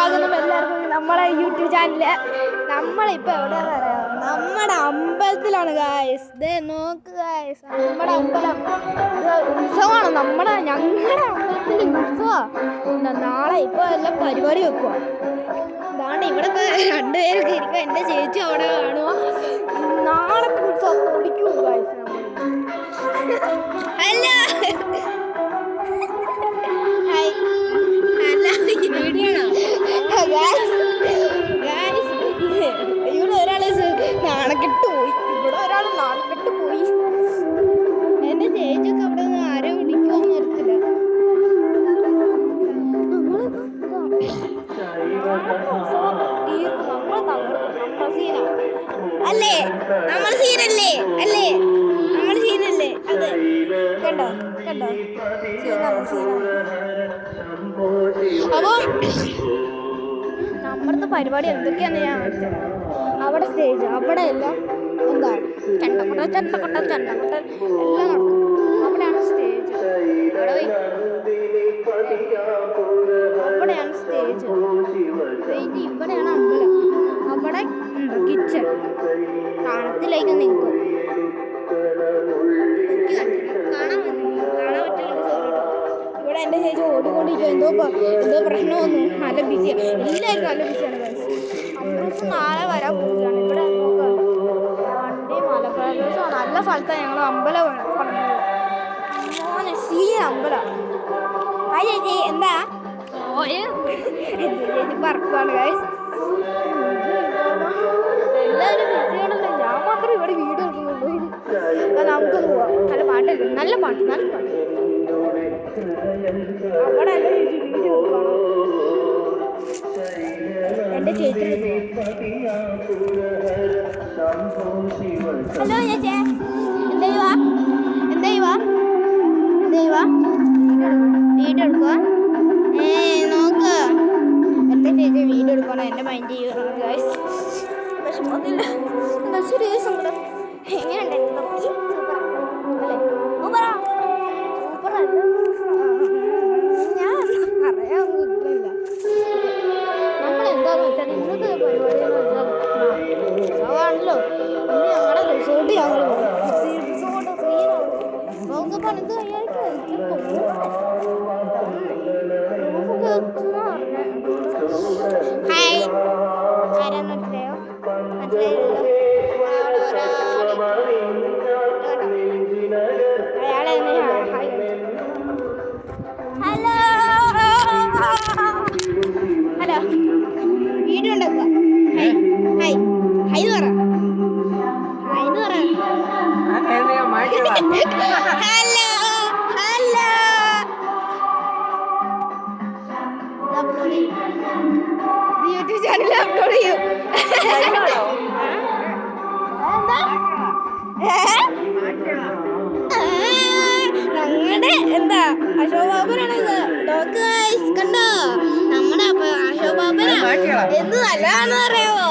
സ്വാഗതം എല്ലാവർക്കും നമ്മളെ യൂട്യൂബ് ചാനലില്. നമ്മളിപ്പോൾ എവിടെയാണെന്ന് അറിയാം, നമ്മുടെ അമ്പലത്തിലാണ് ഗായ്സ്. ഇതേ നോക്ക് ഗായ്സ്, നമ്മുടെ അമ്പലം ഉത്സവമാണ്. ഞങ്ങളുടെ അമ്പലത്തിൽ ഉത്സവമാണ്. നാളെ ഇപ്പോൾ എല്ലാം പരിപാടി വെക്കുക. അതാണ്ട് ഇവിടെ രണ്ടുപേരൊക്കെ ഇരിക്കുക. എൻ്റെ ചേച്ചി അവിടെ കാണുക. നാളെ ഉത്സവം പൊടിക്കും ഗായ്സ്. അല്ല ഇവിടെ ഒരാള് നാണക്കെട്ട് പോയി, ഇവിടെ ഒരാൾ നാണക്കെട്ട് പോയി. എന്റെ ചേച്ചിയൊക്കെ അവിടെ നിന്ന് ആരെ വിളിക്കുമെന്ന് അറിയത്തില്ല. അല്ലേ നമ്മൾ സീനല്ലേ, അല്ലേ നമ്മൾ സീനല്ലേ? അതെ, കണ്ടോ കണ്ടോ, സീനാണ്. അപ്പോൾ നമ്മുടെ പരിപാടി എന്തൊക്കെയാണെന്ന് ഞാൻ കാണിച്ചത്. അവിടെ സ്റ്റേജ്, അവിടെ എല്ലാം എന്താ ചെണ്ടക്കൊട്ട എല്ലാം നടക്കും. അവിടെയാണ് സ്റ്റേജ്, അവിടെയാണ് സ്റ്റേജ്. ഇവിടെയാണ് അമ്പലം, അവിടെ കിച്ചൺ. കാണത്തിലേക്ക് നിൽക്കും, കാണാൻ പറ്റില്ല. ഇവിടെ എൻ്റെ ചേച്ചി ഓടിക്കൊണ്ടിരിക്കും. എന്തോ പ്രശ്നമൊന്നും, നല്ല ബിസിയാണ്. എല്ലാവരും നല്ല ബിസിയാണ്. അമ്പലത്തിൽ നാളെ വരാൻ പോവുകയാണ്. ഇവിടെ വണ്ടി മലപ്രദേശമാണ്. നല്ല സ്ഥലത്താണ് ഞങ്ങൾ അമ്പലം പറഞ്ഞത്. മോനെ സീൻ അമ്പലം. ആ ചേച്ചി എന്താ ചേച്ചി പറക്കുവാണ് ഗൈസ്. എല്ലാവരും ബിസിയാണല്ലോ, ഞാൻ മാത്രം ഇവിടെ വീഡിയോ എടുക്കുന്നുള്ളൂ. നമുക്കൊന്ന് പോവാം. നല്ല പാട്ടല്ലേ, നല്ല പാട്ട്. അവിടെ വീഡിയോ എടുക്കണം. എൻ്റെ ചേച്ചി ഹലോ ചേച്ചി, എന്താ വീഡിയോ എടുക്കുക? നോക്ക്, എൻ്റെ ചേച്ചി വീഡിയോ എടുക്കണം. എൻ്റെ മൈൻഡ് ചെയ്യണം ഗൈസ്. വിഷമൊന്നുമില്ല, എന്താ ചെറിയ സങ്കടം. എങ്ങനെയുണ്ട്? ഞാൻ പറയാനൊന്നുമില്ല. നമ്മളെന്താന്ന് വെച്ചാൽ ഇന്നത്തെ പരിപാടിയെന്ന് വെച്ചാൽ ഉത്സവമാണല്ലോ. ഇന്ന് ഞങ്ങളുടെ റിസോർട്ട് ഞങ്ങൾ റിസോർട്ട് നമുക്ക് പണിത് ഹായ്, ആരാന്ന് മനസ്സിലായോ? മനസ്സിലായില്ലല്ലോ. അയാളെ ഹലോ ഹലോ വീഡിയോ ഉണ്ടാക്കുക. ഹായ് പറ, ഹലോ യൂട്യൂബ് ചാനലിൽ അപ്ലോഡ് ചെയ്യും. ഞങ്ങളുടെ എന്താ അശോക് ബാബനാണ് ഇത്. കണ്ടോ, നമ്മുടെ അശോക് ബാബനാ. എന്ത് നല്ലതാണെന്ന് അറിയാമോ?